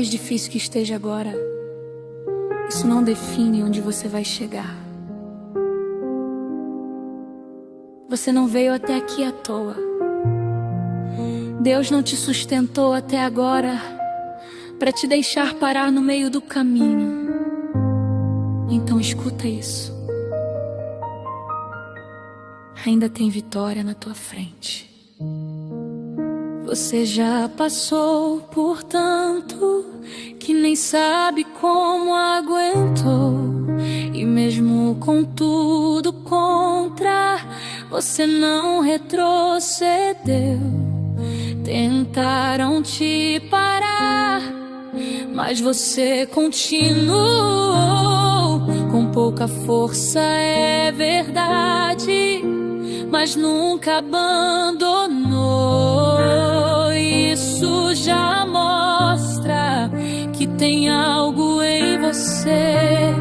mais difícil que esteja agora, isso não define onde você vai chegar. Você não veio até aqui à toa. Deus não te sustentou até agora para te deixar parar no meio do caminho. Então escuta isso. Ainda tem vitória na tua frente. Você já passou por tanto que nem sabe como aguentou. E mesmo com tudo contra, você não retrocedeu. Tentaram te parar, mas você continuou. Com pouca força, é verdade, mas nunca abandonou. Isso já mostra que tem algo em você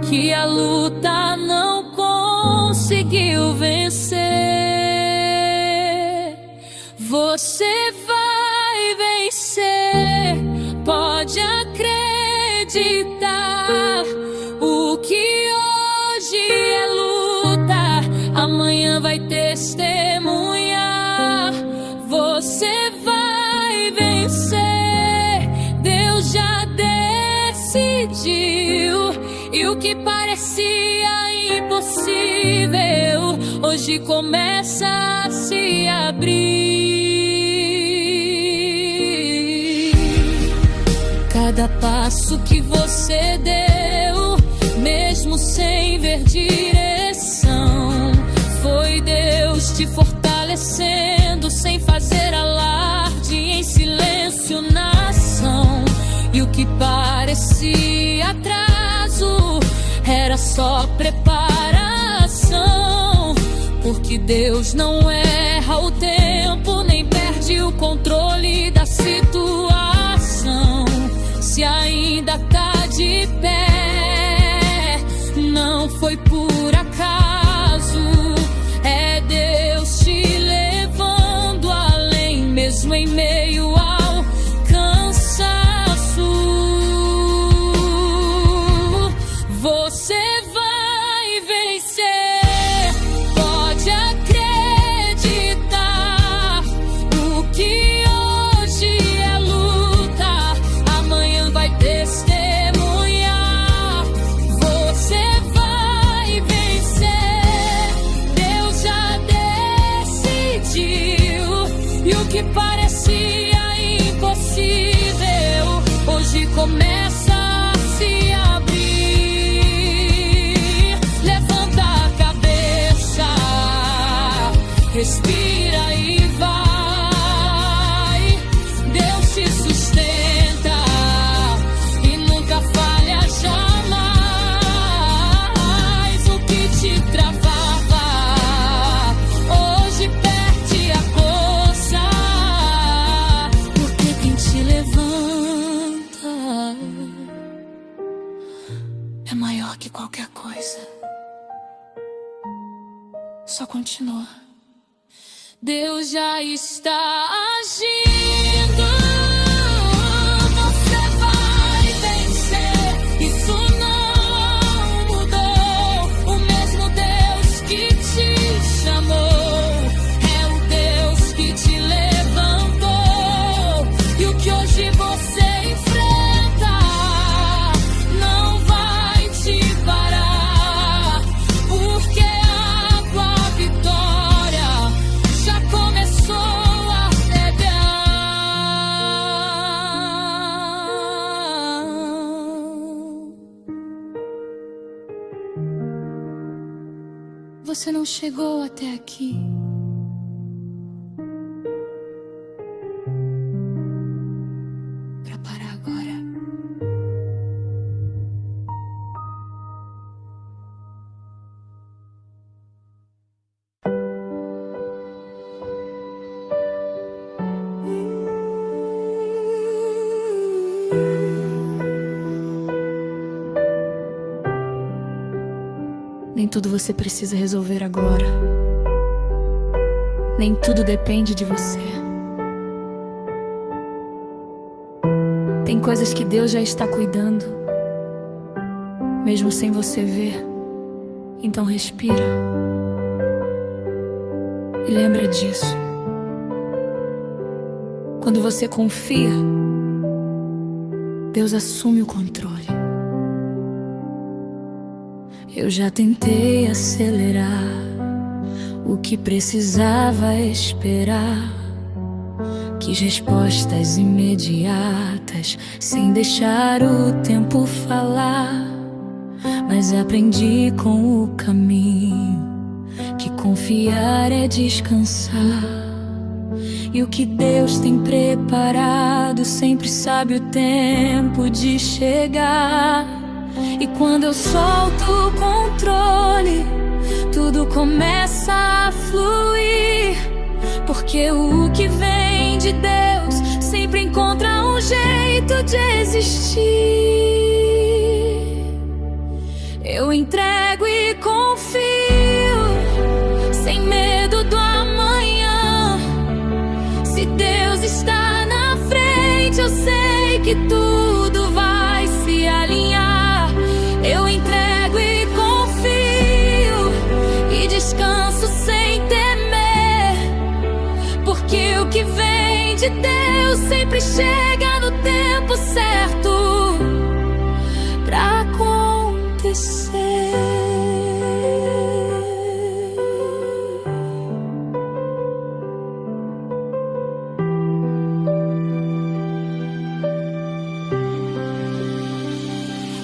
que a luta não conseguiu vencer. Você vai vencer, pode acreditar. O que hoje é luta, amanhã vai testemunhar. Você vai vencer, Deus já decidiu. E o que parecia impossível, hoje começa a se abrir. Cada passo que você deu, mesmo sem ver direção, foi Deus te fortalecendo, sem fazer alarde, em silêncio na ação. E o que parecia atraso era só preparação, porque Deus não erra o tempo, nem perde o controle da situação. Se ainda tá de pé, não foi por acaso, é Deus te levando além, mesmo em meio ao cansaço. Você vai vencer, pode acreditar. O que hoje é luta, amanhã vai testemunhar. Você vai vencer, Deus já decidiu. E o que parecia impossível, hoje começa a se abrir. Levanta a cabeça, respira e vai. Deus te sustenta e nunca falha jamais. O que te travava, hoje perde a força, porque quem te levanta é maior que qualquer coisa. Só continua. Deus já está agindo. Você vai vencer. Isso não mudou. O mesmo Deus que te chamou é o Deus que te levantou. E o que hoje você enfrenta não vai te parar, porque a tua vitória já começou a pegar. Você não chegou até aqui pra parar agora. Nem tudo você precisa resolver agora. Nem tudo depende de você. Tem coisas que Deus já está cuidando, mesmo sem você ver. Então respira e lembra disso. Quando você confia, Deus assume o controle. Eu já tentei acelerar o que precisava esperar. Quis respostas imediatas, sem deixar o tempo falar. Mas aprendi com o caminho que confiar é descansar. E o que Deus tem preparado sempre sabe o tempo de chegar. E quando eu solto o controle, tudo começa a fluir. Porque o que vem de Deus sempre encontra um jeito de existir. Eu entrego e confio, sem medo do amanhã. Se Deus está na frente, eu sei que tudo vai se alinhar. Eu entrego e confio, e descanso sem temer. Porque o que vem de Deus sempre chega no tempo certo pra acontecer.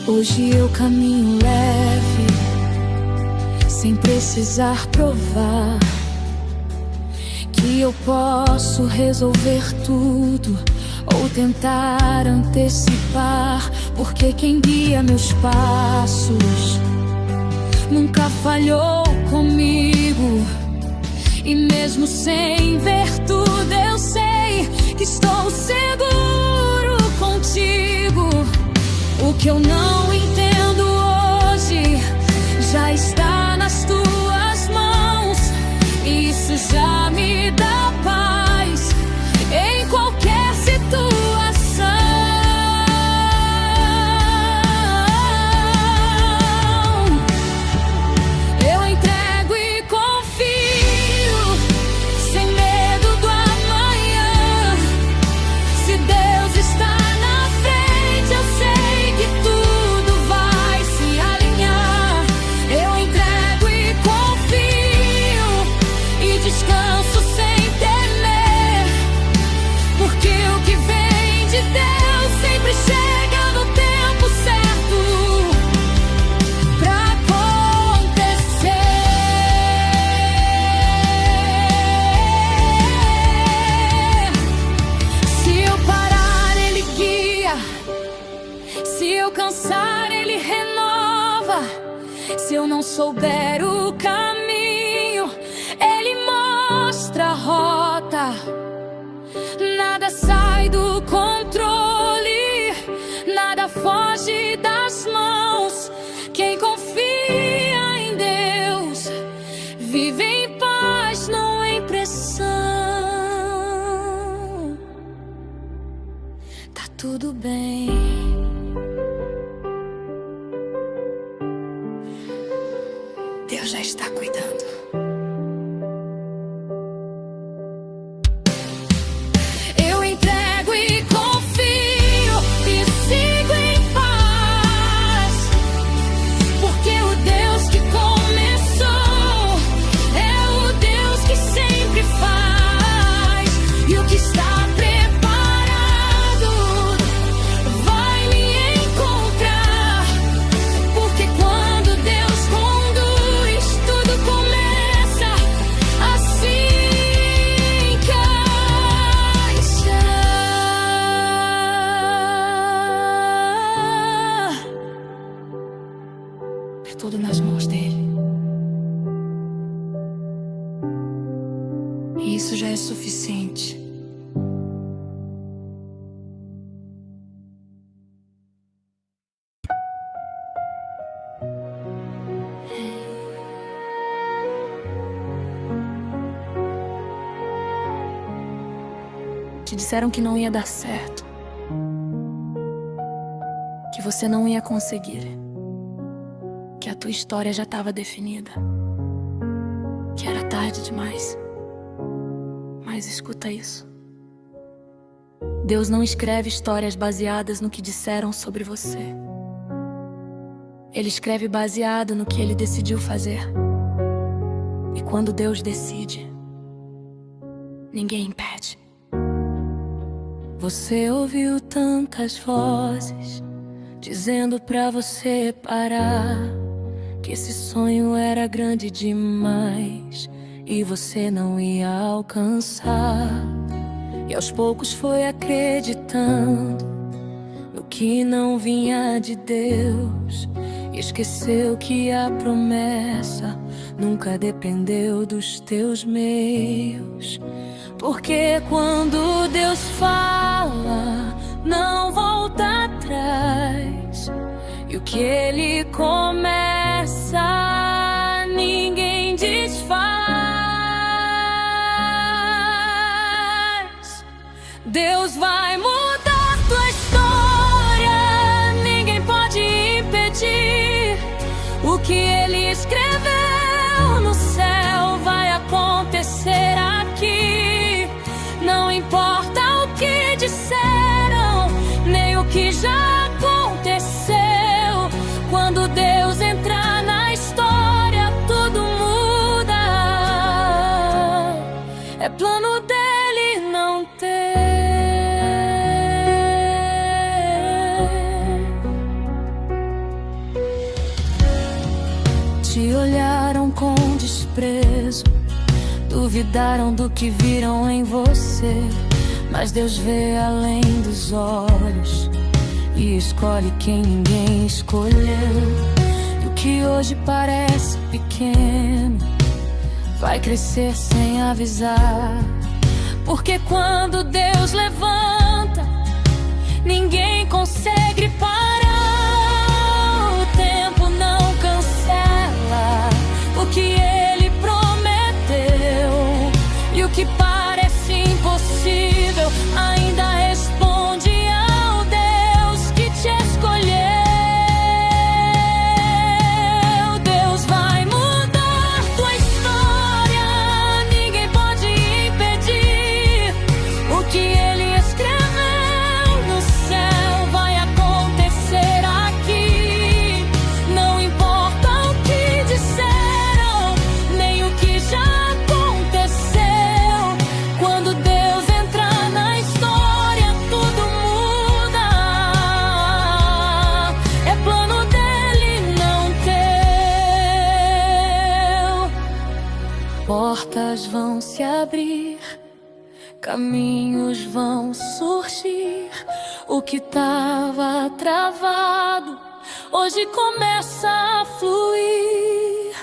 Hoje eu caminho leve, sem precisar provar que eu posso resolver tudo ou tentar antecipar. Porque quem guia meus passos nunca falhou comigo. E mesmo sem ver tudo, eu sei que estou seguro contigo. O que eu não entendo hoje já está nas tuas mãos, e isso já me dá paz em qualquer situação. Eu entrego e confio, sem medo do amanhã. Se Deus está na frente, eu sei que tudo vai se alinhar. Eu entrego e confio, e descanso sem temer. Porque o que vem de Deus sempre chega no tempo certo pra acontecer. Se eu parar, Ele guia. Se eu cansar, Ele renova. Se eu não souber o caminho, Ele mostra a rota. Nada sai do controle, nada foge das mãos. Quem confia em Deus vive em paz, não em pressão. Tá tudo bem. Deus já está cuidando. Eu entrego e confio, e sigo em paz. Porque o Deus que começou é o Deus que sempre faz. E o que está preparado vai me encontrar. Porque quando Deus conduz, tudo começa a se encaixar. É tudo nas mãos dele. E isso já é suficiente. Te disseram que não ia dar certo. que você não ia conseguir, que a tua história já estava definida, que era tarde demais. Mas escuta isso. Deus não escreve histórias baseadas no que disseram sobre você. Ele escreve baseado no que Ele decidiu fazer. E quando Deus decide, ninguém impede. Você ouviu tantas vozes dizendo pra você parar, que esse sonho era grande demais e você não ia alcançar. E aos poucos foi acreditando no que não vinha de Deus, e esqueceu que a promessa nunca dependeu dos teus meios. Porque quando Deus fala, não volta atrás, e o que Ele começa, ninguém desfaz. Deus vai mudar tua história, ninguém pode impedir. O que Ele escreveu no céu vai acontecer aqui. Não importa o que disseram, nem o que já aconteceu. Quando Deus entrar na história, tudo muda. É plano dele não ter. Te olharam com desprezo, duvidaram do que viram em você, mas Deus vê além dos olhos e escolhe quem ninguém escolheu. E o que hoje parece pequeno vai crescer sem avisar. Porque quando Deus levanta, ninguém consegue parar. O tempo não cancela o que Ele prometeu, e o que parece impossível ainda responde ao Deus que te escolheu. Deus vai mudar tua história, ninguém pode impedir. O que Ele escreveu no céu vai acontecer aqui. Não importa o que disseram, nem o que já aconteceu. Quando Deus entrar na história, tudo muda. É plano dele, não teu. Portas vão se abrir, caminhos vão surgir. O que tava travado hoje começa a fluir.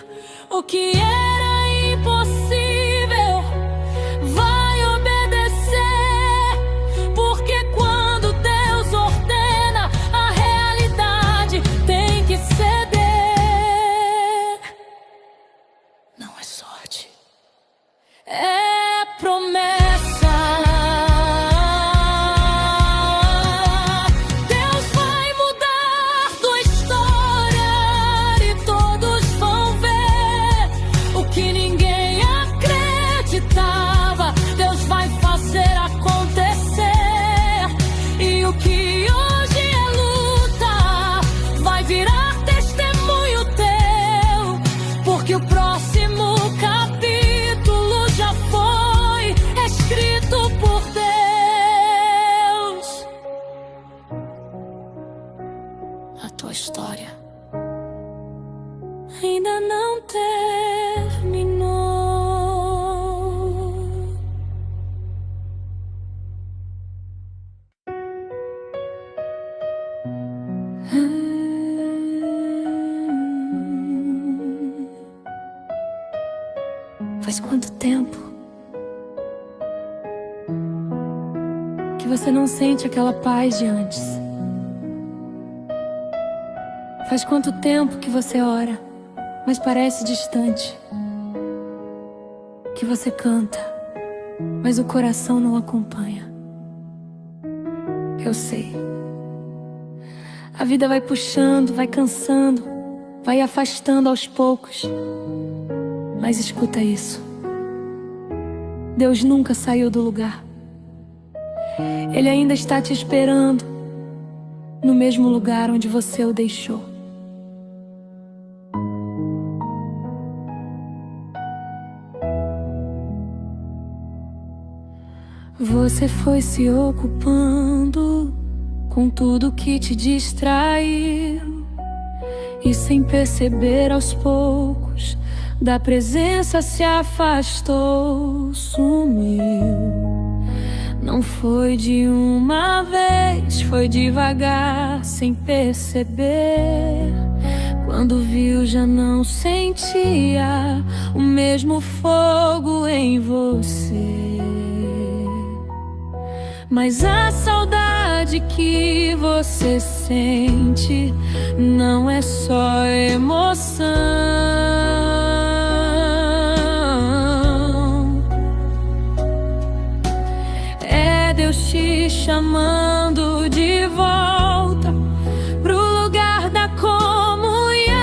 O que era impossível vai obedecer. Porque quando Deus ordena, a realidade tem que ceder. Não é sorte, é promessa. Deus vai mudar tua história e todos vão ver o que ninguém acreditava. Deus vai fazer acontecer, e o que hoje é luta vai virar testemunho teu. Porque o próximo capítulo já foi escrito por Deus. A tua história ainda não terminou. Faz quanto tempo que você não sente aquela paz de antes? Faz quanto tempo que você ora, mas parece distante? Que você canta, mas o coração não acompanha? Eu sei. A vida vai puxando, vai cansando, vai afastando aos poucos. Mas escuta isso: Deus nunca saiu do lugar. Ele ainda está te esperando no mesmo lugar onde você o deixou. Você foi se ocupando com tudo que te distraiu, e sem perceber, aos poucos da presença se afastou, sumiu. Não foi de uma vez, foi devagar, sem perceber. Quando viu, já não sentia o mesmo fogo em você. Mas a saudade que você sente não é só emoção. É Deus te chamando de volta pro lugar da comunhão.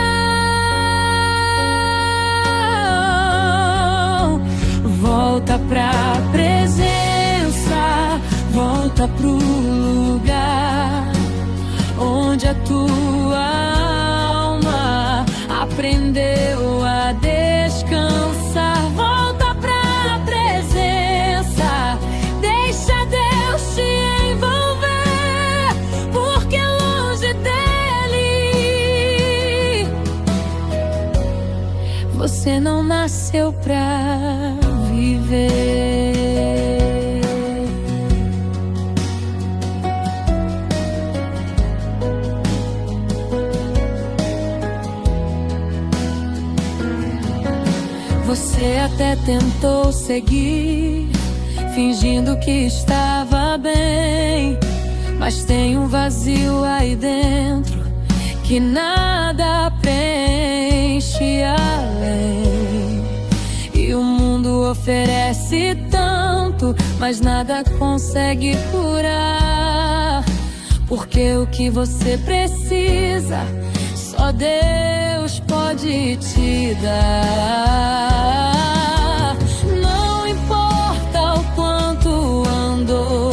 Volta pra presença, volta pro lugar onde a tua alma aprendeu a descansar. Volta pra presença, deixa Deus te envolver, porque longe dele você não nasceu pra viver. Você até tentou seguir, fingindo que estava bem, mas tem um vazio aí dentro que nada preenche além. E o mundo oferece tanto, mas nada consegue curar, porque o que você precisa só Deus pode te dar. Não importa o quanto andou,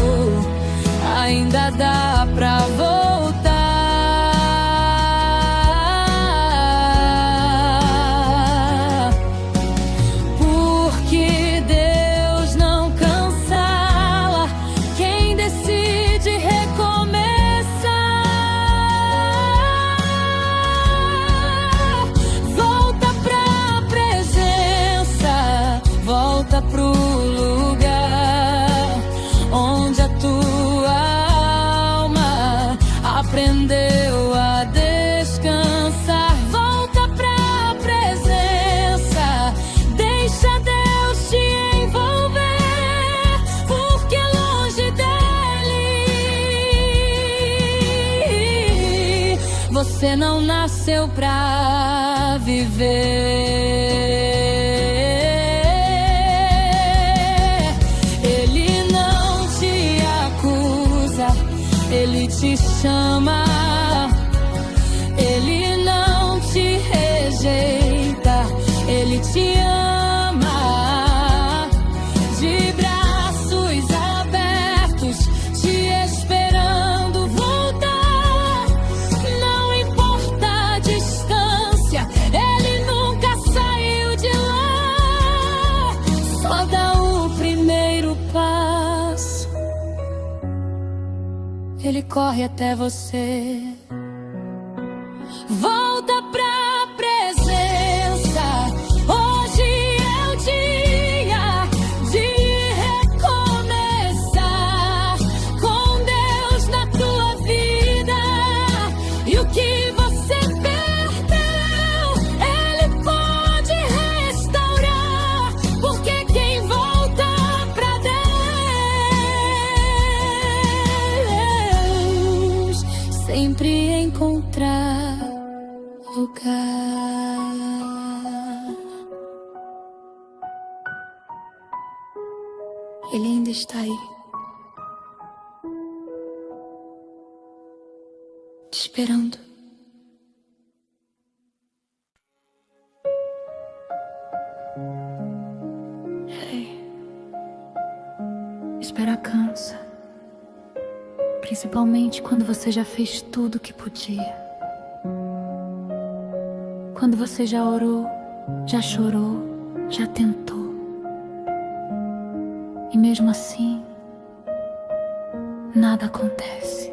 ainda dá pra voltar, porque Deus não cancela quem decide recomeçar. Volta pro lugar onde a tua alma aprendeu a descansar. Volta pra presença, deixa Deus te envolver, porque longe dele você não nasceu pra viver. Ele te chama, Ele não te rejeita, Ele te ama, de braços abertos, te esperando voltar. Não importa a distância, Ele nunca saiu de lá, só dá o primeiro passo. Ele corre até você. Volta pra presença. Hoje é o dia de recomeçar com Deus na tua vida. E o que você perdeu, Ele pode restaurar, porque quem volta pra Deus sempre encontrar lugar. Ele ainda está aí, te esperando. Ei, esperar cansa, principalmente quando você já fez tudo o que podia. Quando você já orou, já chorou, já tentou. E mesmo assim, nada acontece.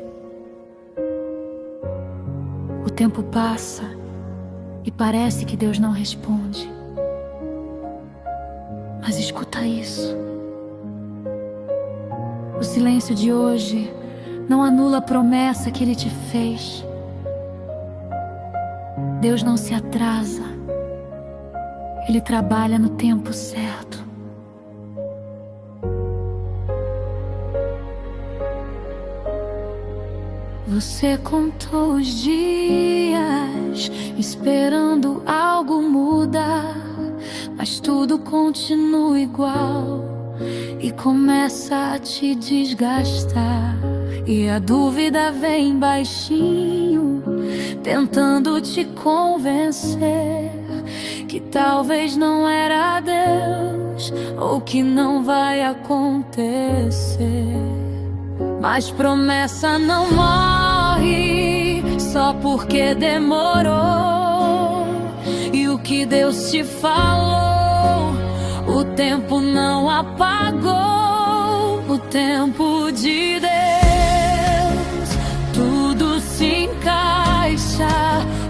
O tempo passa e parece que Deus não responde. Mas escuta isso. O silêncio de hoje não anula a promessa que Ele te fez. Deus não se atrasa. Ele trabalha no tempo certo. Você contou os dias, esperando algo mudar, mas tudo continua igual e começa a te desgastar. E a dúvida vem baixinho, tentando te convencer que talvez não era Deus ou que não vai acontecer. Mas promessa não morre só porque demorou. E o que Deus te falou, o tempo não apagou. O tempo de Deus, tudo se encaixa.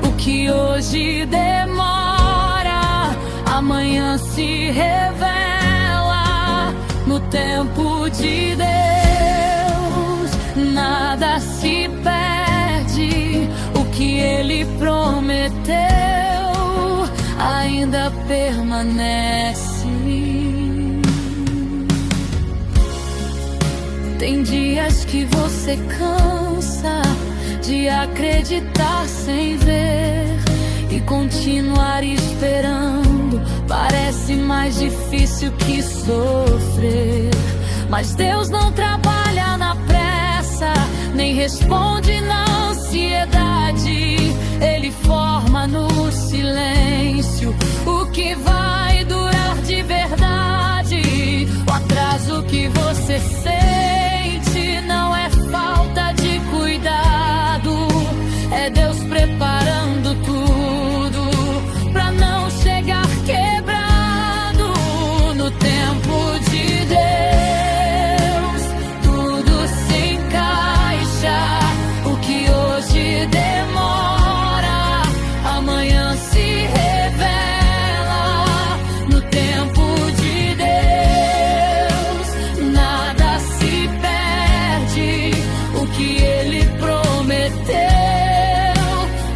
O que hoje demora, amanhã se revela. No tempo de Deus, nada se perde. O que Ele prometeu ainda permanece. Tem dias que você cansa de acreditar sem ver, e continuar esperando parece mais difícil que sofrer. Mas Deus não trabalha na pressa, nem responde na ansiedade. Ele forma no silêncio o que vai durar de verdade. O atraso que você sente não é falta de cuidado, é Deus preparando tudo pra não chegar quebrado. No tempo de Deus, tudo se encaixa. O que hoje demora, amanhã se revela. No tempo de Deus, nada se perde. O que Ele prometeu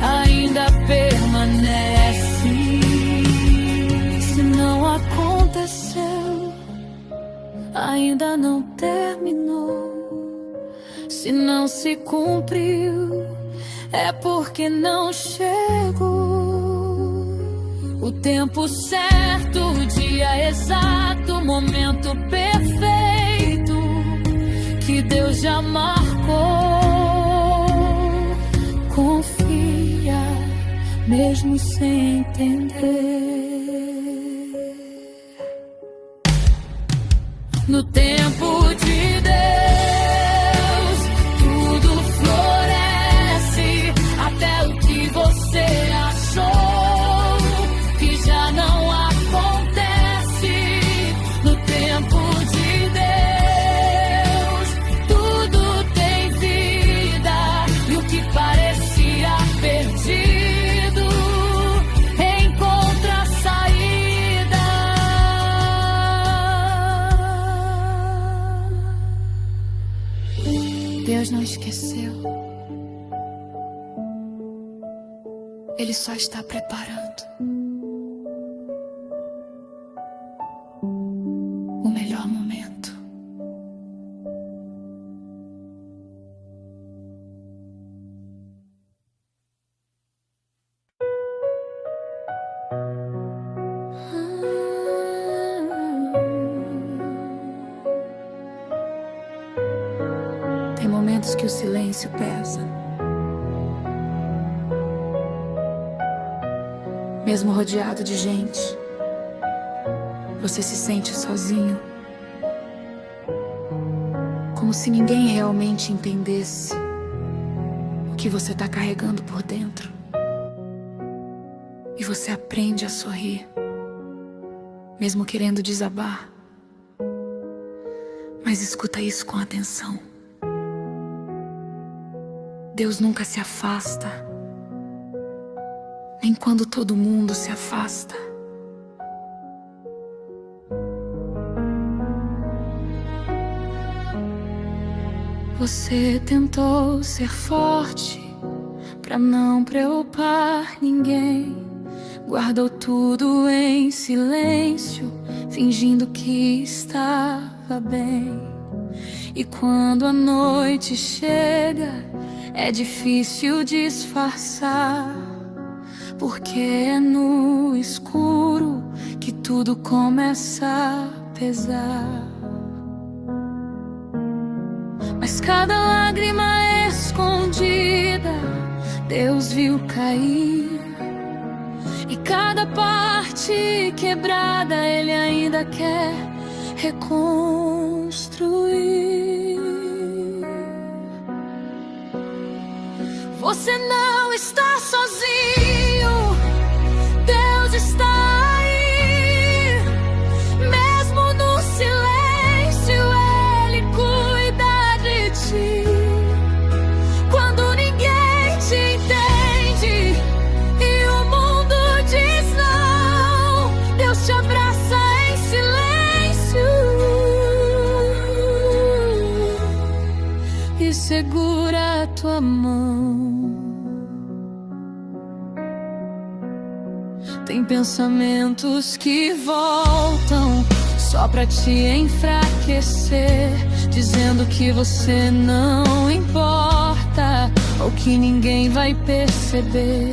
ainda permanece. Se não aconteceu, ainda não terminou. Se não se cumpriu, é porque não chegou. O tempo certo, o dia exato, o momento perfeito que Deus já marcou. Confia, mesmo sem entender. No tempo de Deus, tudo floresce. Até o que você achou que já não acontece. No tempo de Deus, tudo tem vida. E o que parecia perdido encontra saída. Deus não esqueceu. Ele só está preparando o melhor momento. Tem momentos que o silêncio pesa, Mesmo rodeado de gente, você se sente sozinho, como se ninguém realmente entendesse o que você tá carregando por dentro. E você aprende a sorrir, mesmo querendo desabar. Mas escuta isso com atenção. Deus nunca se afasta, nem quando todo mundo se afasta. Você tentou ser forte pra não preocupar ninguém. Guardou tudo em silêncio, fingindo que estava bem. E quando a noite chega, é difícil disfarçar, porque é no escuro que tudo começa a pesar. Mas cada lágrima escondida Deus viu cair, e cada parte quebrada Ele ainda quer reconstruir. Você não está sozinho, Deus está aí. Mesmo no silêncio, Ele cuida de ti. Quando ninguém te entende e o mundo diz não, Deus te abraça em silêncio e segura a tua mão. Tem pensamentos que voltam só pra te enfraquecer, dizendo que você não importa ou que ninguém vai perceber.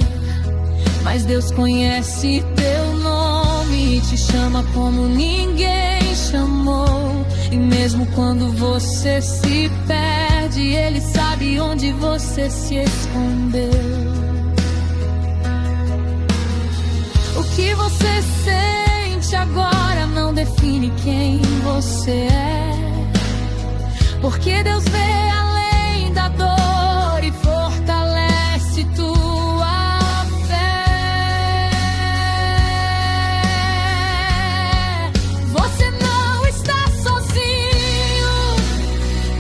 Mas Deus conhece teu nome e te chama como ninguém chamou. E mesmo quando você se perde, Ele sabe onde você se escondeu. O que você sente agora não define quem você é, porque Deus vê além da dor e fortalece tua fé. Você não está sozinho,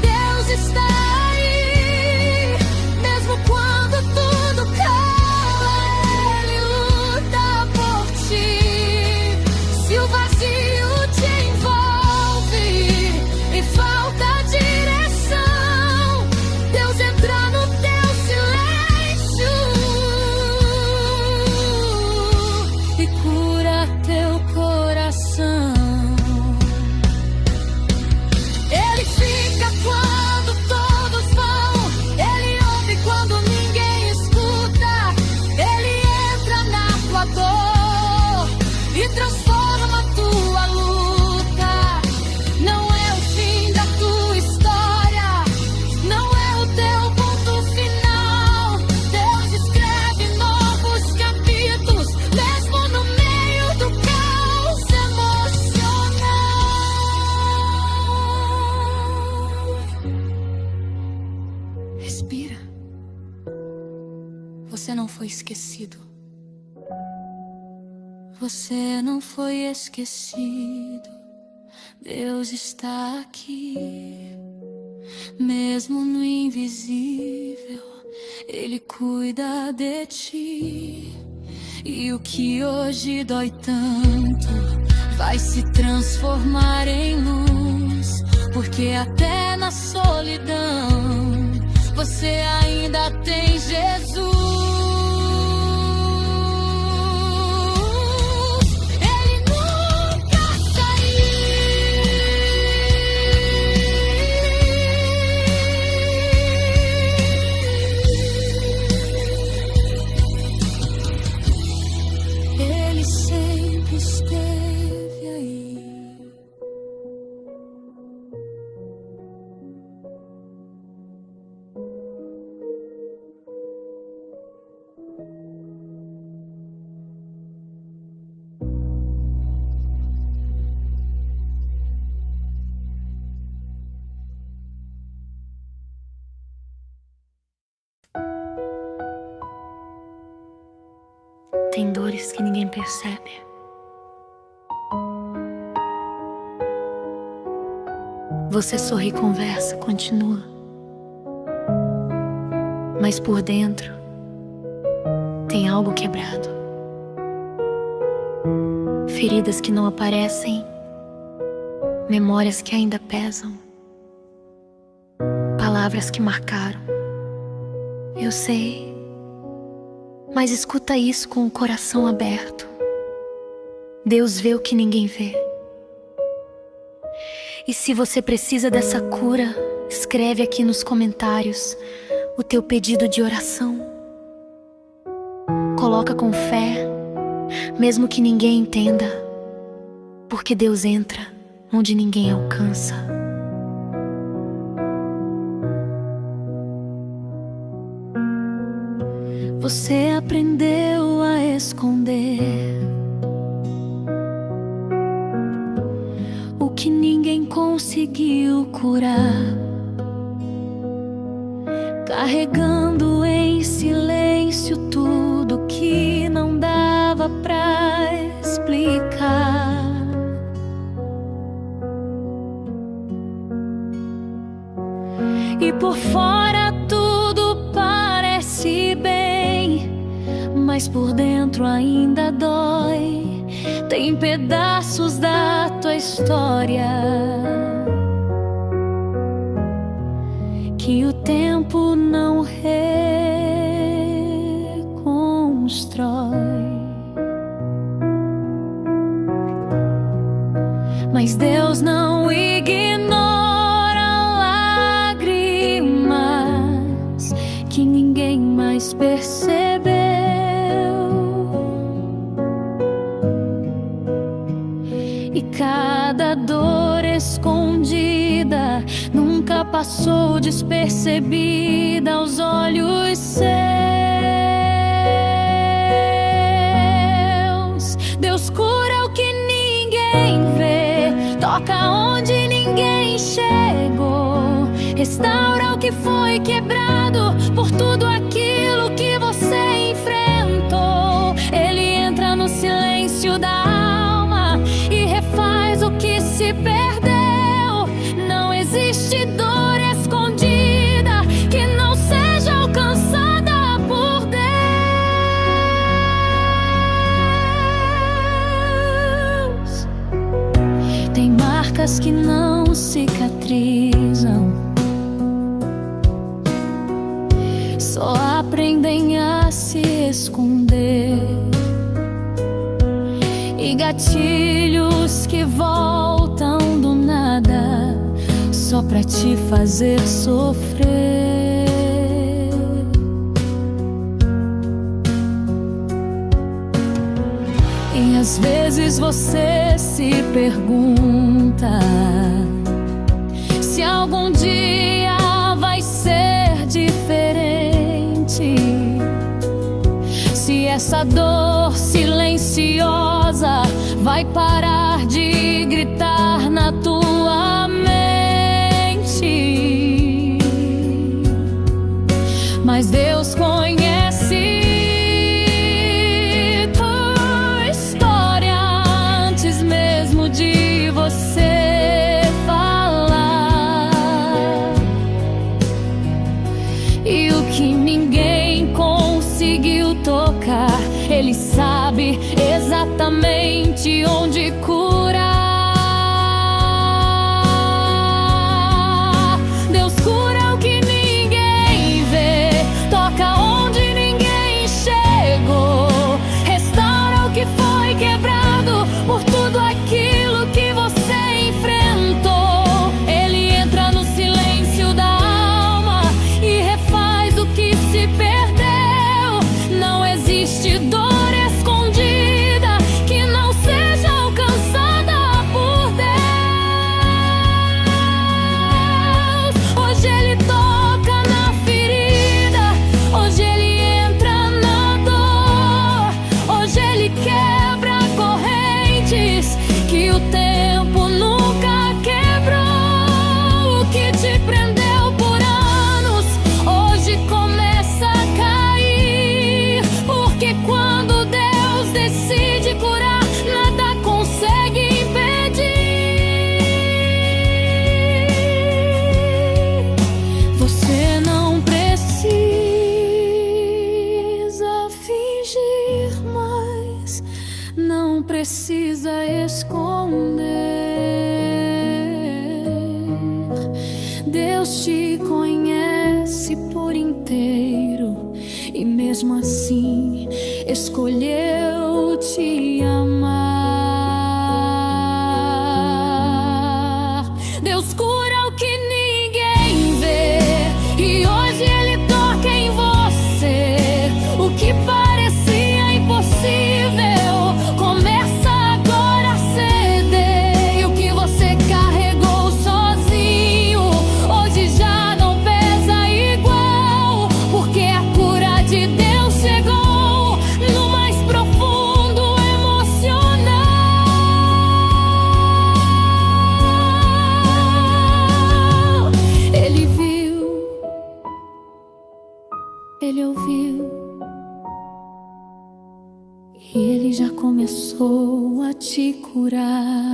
Deus está aí. Mesmo quando tudo cala, Ele luta por ti. Se o vazio te envolve e falta direção, Deus entra no teu silêncio e cura teu coração. Ele fica quando todos vão, Ele ouve quando ninguém escuta. Ele entra na tua dor e transforma a tua luta. Não é o fim da tua história, não é o teu ponto final. Deus escreve novos capítulos, mesmo no meio do caos emocional. Respira. Você não foi esquecido. Você não foi esquecido. Deus está aqui. Mesmo no invisível, Ele cuida de ti. E o que hoje dói tanto vai se transformar em luz, porque até na solidão você ainda tem Jesus. Ele nunca saiu. Ele sempre esteve aí. Tem dores que ninguém percebe. Você sorri, conversa, continua. Mas por dentro tem algo quebrado. Feridas que não aparecem, memórias que ainda pesam, palavras que marcaram. Eu sei, mas escuta isso com o coração aberto. Deus vê o que ninguém vê. E se você precisa dessa cura, escreve aqui nos comentários o teu pedido de oração. Coloca com fé, mesmo que ninguém entenda, porque Deus entra onde ninguém alcança. Você aprendeu a esconder o que ninguém conseguiu curar, carregando em silêncio tudo que não dava pra explicar. E por fora tudo parece bem, mas por dentro ainda dói. Tem pedaços da tua história que o tempo não reconstrói. Mas Deus não ignora lágrimas que ninguém mais percebeu. E cada dor escondida nunca passou despercebida aos olhos seus. Deus cura o que ninguém vê, toca onde ninguém chegou, restaura o que foi quebrado por tudo aquilo que você enfrentou. Ele entra no silêncio da alma e refaz o que se perdeu. Não existe dor escondida que não seja alcançada por Deus. Tem marcas que não cicatrizam, só aprendem a se esconder. E gatilhos que voltam do nada só pra te fazer sofrer. E às vezes você se pergunta se algum dia vai ser diferente, se essa dor silenciosa vai parar de gritar na tua mente. Mas Deus conhece tua história antes mesmo de você falar. E o que ninguém conseguiu tocar, Ele sabe exatamente onde curar. Deus cura o que ninguém vê, toca onde ninguém chegou, restaura o que foi quebrado por tudo aquilo que você enfrentou. Ele entra no silêncio da alma e refaz o que se perdeu. Não existe dor escondida que não seja alcançada não precisa esconder. Deus te conhece por inteiro e mesmo assim escolheu te amar. Deus cura o que ninguém vê e hoje Ele toca em você. O que parecia impossível começa agora a ceder. E o que você carregou sozinho hoje já não pesa igual, porque a cura de Deus chegou no mais profundo emocional. Ele viu, Ele ouviu, e Ele já começou a te curar.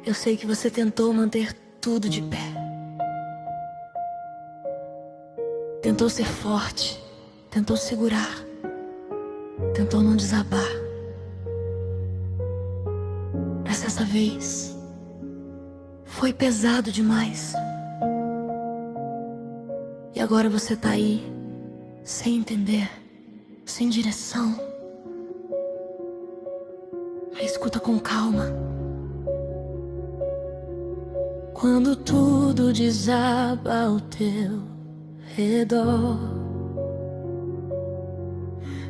Eu sei que você tentou manter tudo de pé. Tentou ser forte, tentou segurar, tentou não desabar. Mas dessa vez foi pesado demais. E agora você tá aí, sem entender, sem direção. Mas escuta com calma. Quando tudo desaba ao teu redor,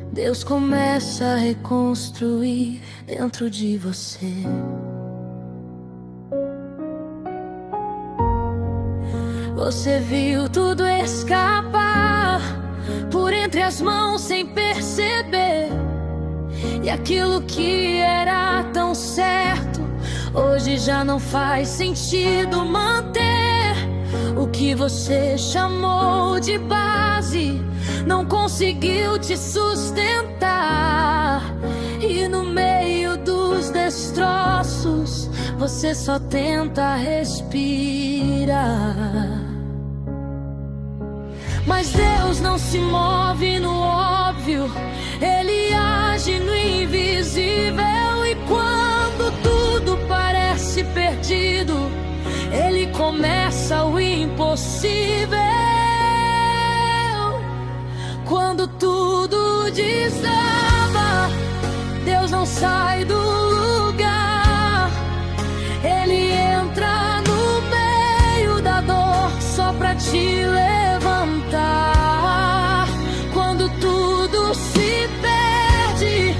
Deus começa a reconstruir dentro de você. Você viu tudo escapar por entre as mãos sem perceber, e aquilo que era tão certo hoje já não faz sentido manter. O que você chamou de base não conseguiu te sustentar, e no meio dos destroços você só tenta respirar. Mas Deus não se move no óbvio, Ele age no invisível. E quando tudo parece perdido, Ele começa o impossível. Quando tudo desaba, Deus não sai do lugar. Ele entra no meio da dor só pra te levantar. Quando tudo se perde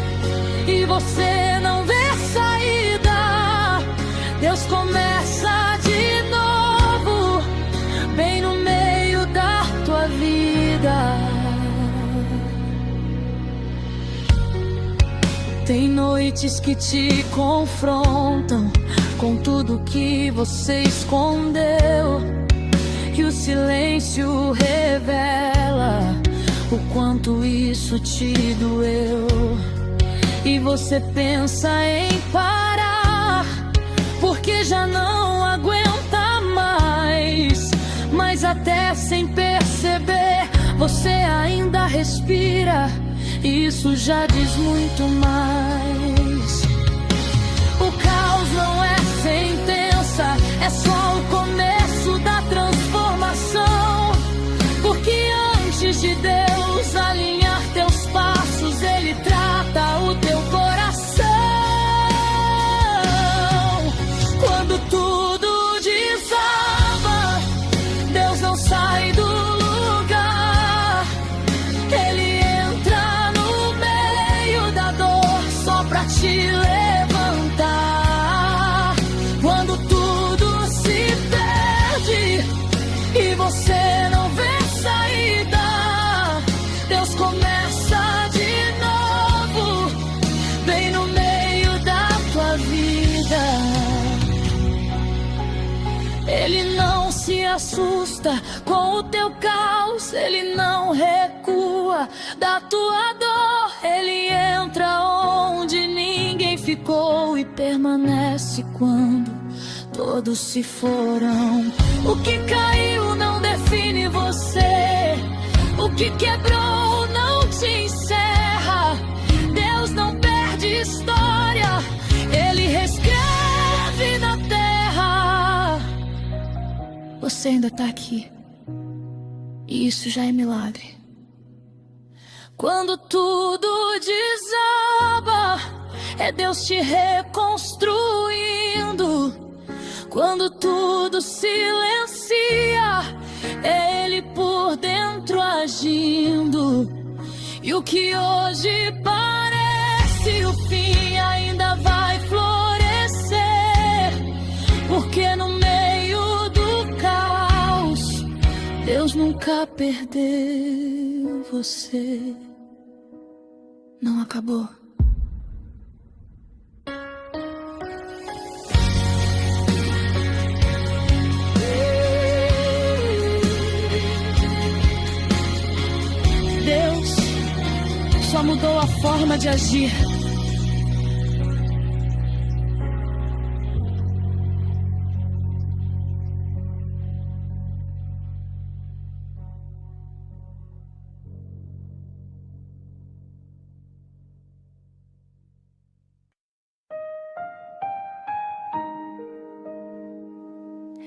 e você não vê saída, Deus começa de novo, bem no meio da tua vida. Tem noites que te confrontam com tudo que você escondeu, e o silêncio revela o quanto isso te doeu. E você pensa em parar, porque já não aguenta mais. Mas até sem perceber, você ainda respira, e isso já diz muito mais. O caos não é sentença, é só o começo da transformação. Porque antes de Deus alinhar teus passos, Ele trata o teu coração. Quando tudo desaba, Deus não sai do lugar. Ele entra no meio da dor só pra te levantar. Quando tudo se perde e você não vê saída, Deus começa de novo, bem no meio da tua vida. Ele não se assusta com o teu caos, Ele não recua da tua dor. Ele entra onde permanece quando todos se foram. O que caiu não define você, o que quebrou não te encerra. Deus não perde história, Ele reescreve na terra. Você ainda tá aqui, e isso já é milagre. Quando tudo desaba, é Deus te reconstruindo. Quando tudo silencia, é Ele por dentro agindo. E o que hoje parece o fim ainda vai florescer, porque no meio do caos Deus nunca perdeu você. Não acabou. Deus só mudou a forma de agir.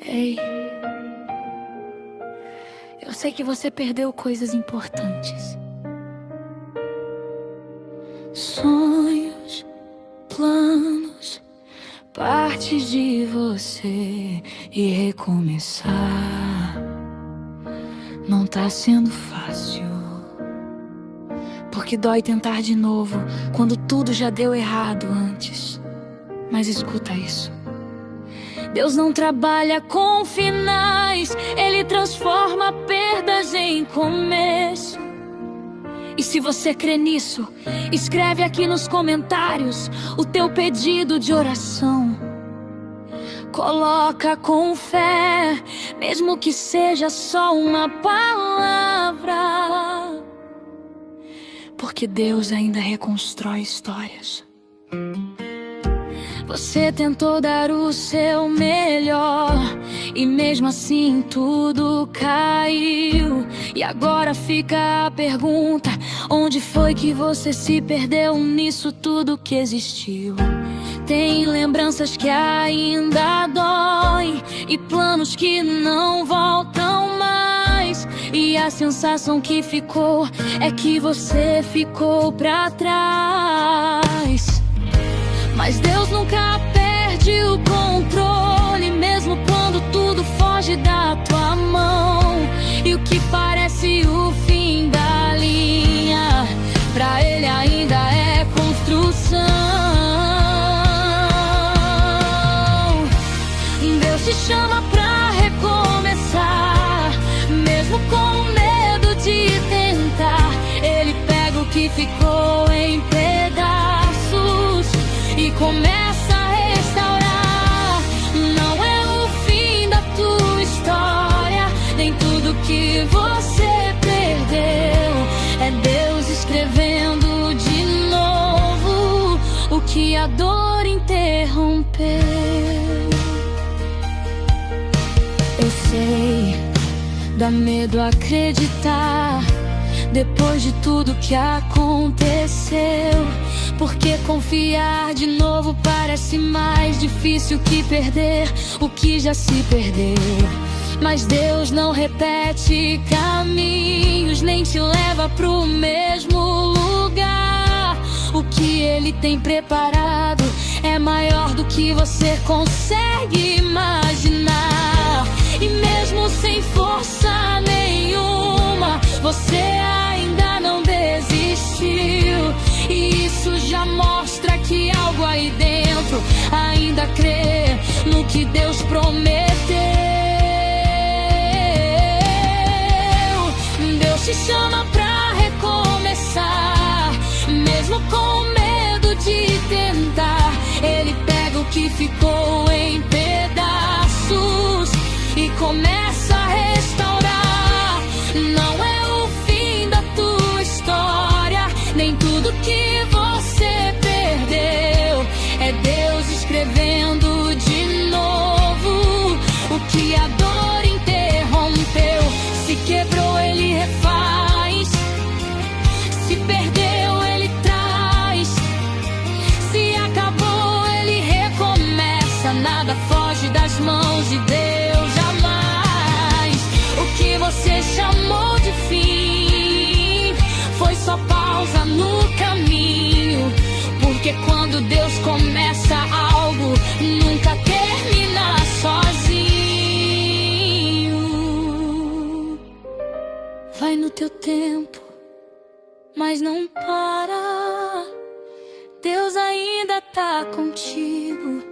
Ei, eu sei que você perdeu coisas importantes. Sonhos, planos, partes de você. E recomeçar não tá sendo fácil, porque dói tentar de novo quando tudo já deu errado antes. Mas escuta isso: Deus não trabalha com finais, Ele transforma perdas em começo. E se você crê nisso, escreve aqui nos comentários o teu pedido de oração. Coloca com fé, mesmo que seja só uma palavra, porque Deus ainda reconstrói histórias. Você tentou dar o seu melhor e mesmo assim tudo caiu. E agora fica a pergunta: onde foi que você se perdeu nisso tudo que existiu? Tem lembranças que ainda doem e planos que não voltam mais. E a sensação que ficou é que você ficou pra trás. Mas Deus nunca perde o controle, mesmo quando tudo foge da tua mão. E o que parece o fim da linha, pra Ele ainda é construção. Deus te chama pra recomeçar, mesmo com medo de tentar. Ele pega o que ficou em pedaços e começa a restaurar. Não é o fim da tua história, nem tudo que você perdeu. É Deus escrevendo de novo o que a dor interrompeu. Eu sei, dá medo acreditar depois de tudo que aconteceu, porque confiar de novo parece mais difícil que perder o que já se perdeu. Mas Deus não repete caminhos, nem te leva pro mesmo lugar. O que Ele tem preparado é maior do que você consegue imaginar. E mesmo sem força nenhuma, você ainda não desistiu. E isso já mostra que algo aí dentro ainda crê no que Deus prometeu. Deus te chama pra recomeçar, mesmo com medo de tentar. Ele pega o que ficou em pedaços e começa a restaurar. Não é o fim da tua história, nem tudo que você perdeu. É Deus escrevendo leva no caminho. Porque quando Deus começa algo, nunca termina sozinho. Vai no teu tempo, mas não para. Deus ainda tá contigo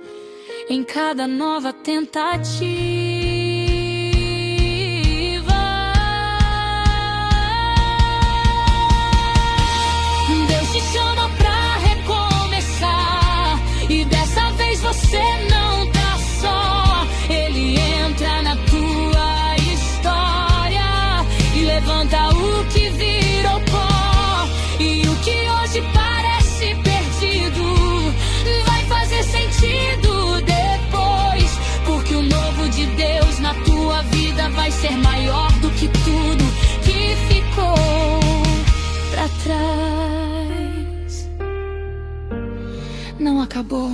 em cada nova tentativa. Deus te chama pra recomeçar, e dessa vez você não tá só. Ele entra na tua história e levanta o que virou pó. E o que hoje parece perdido vai fazer sentido depois. Porque o novo de Deus na tua vida vai ser maior do que tudo que ficou pra trás. Não acabou.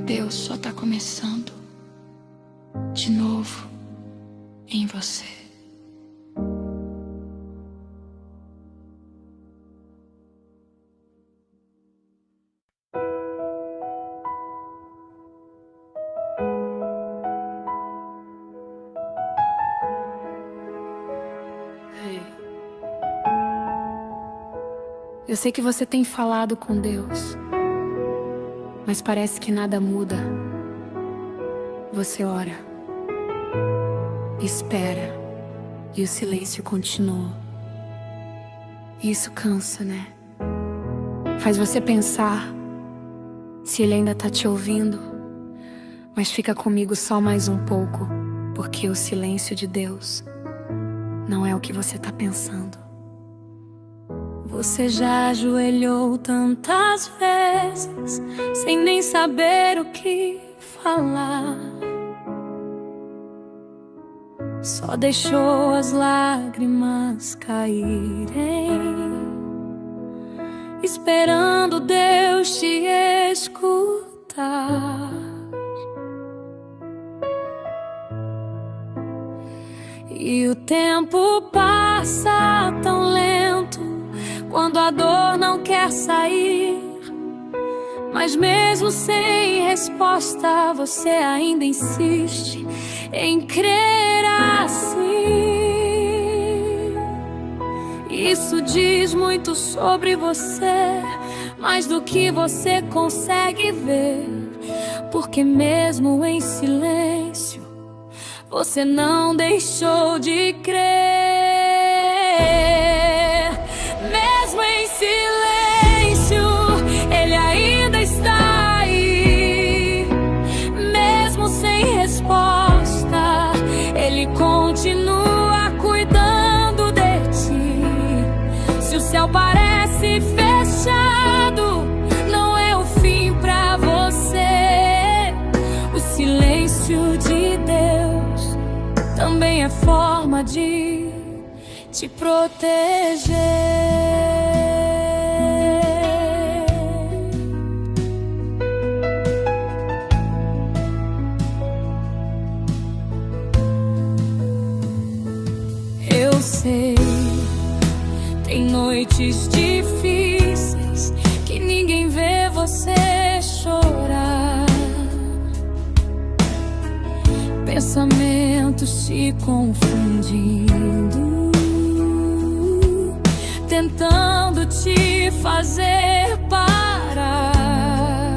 Deus só tá começando de novo em você. Eu sei que você tem falado com Deus, mas parece que nada muda. Você ora, espera, e o silêncio continua. Isso cansa, né? Faz você pensar se Ele ainda tá te ouvindo. Mas fica comigo só mais um pouco, porque o silêncio de Deus não é o que você tá pensando. Você já ajoelhou tantas vezes, sem nem saber o que falar. Só deixou as lágrimas caírem, esperando Deus te escutar. E o tempo passa tão lento quando a dor não quer sair. Mas mesmo sem resposta, você ainda insiste em crer assim. Isso diz muito sobre você, mais do que você consegue ver. Porque mesmo em silêncio, você não deixou de crer. Mesmo em silêncio, Ele ainda está aí. Mesmo sem resposta, Ele continua cuidando de ti. Se o céu parece fechado, não é o fim pra você. O silêncio de Deus também é forma de te proteger. Eu sei, tem noites difíceis que ninguém vê você chorar. Pensamentos te confundindo, tentando te fazer parar.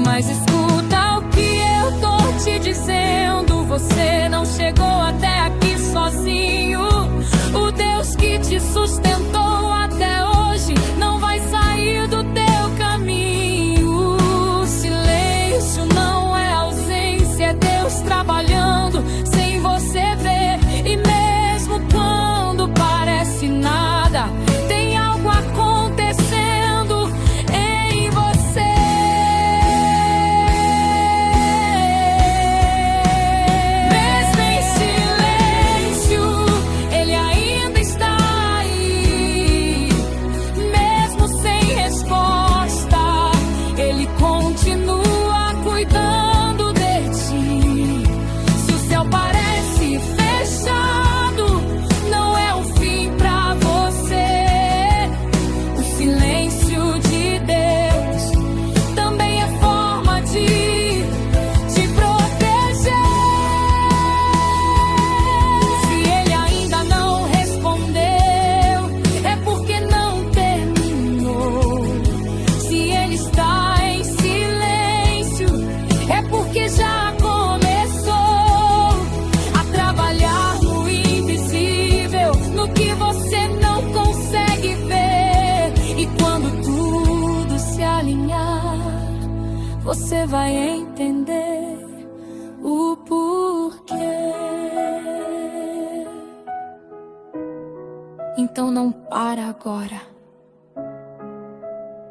Mas escuta o que eu tô te dizendo. Você não chegou até aqui sozinho. O Deus que te sustentou até hoje não vai sair do teu caminho. O silêncio não é ausência, é Deus trabalhando sem você ver. E mesmo quando parece nada, tem algo acontecendo em você. Mesmo em silêncio, Ele ainda está aí. vai entender o porquê. Então não para agora.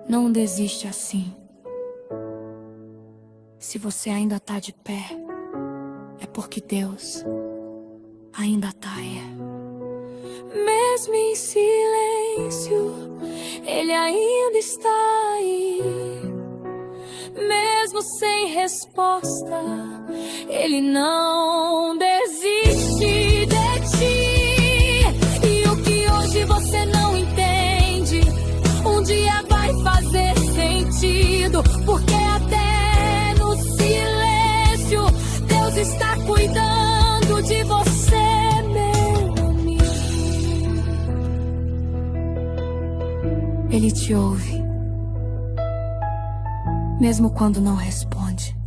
Não desiste assim. Se você ainda tá de pé, é porque Deus ainda tá aí. Mesmo em silêncio, Ele ainda está aí. Mesmo sem resposta, Ele não desiste de ti. E o que hoje você não entende, um dia vai fazer sentido, porque até no silêncio Deus está cuidando de você, meu amigo. Ele te ouve, mesmo quando não responde.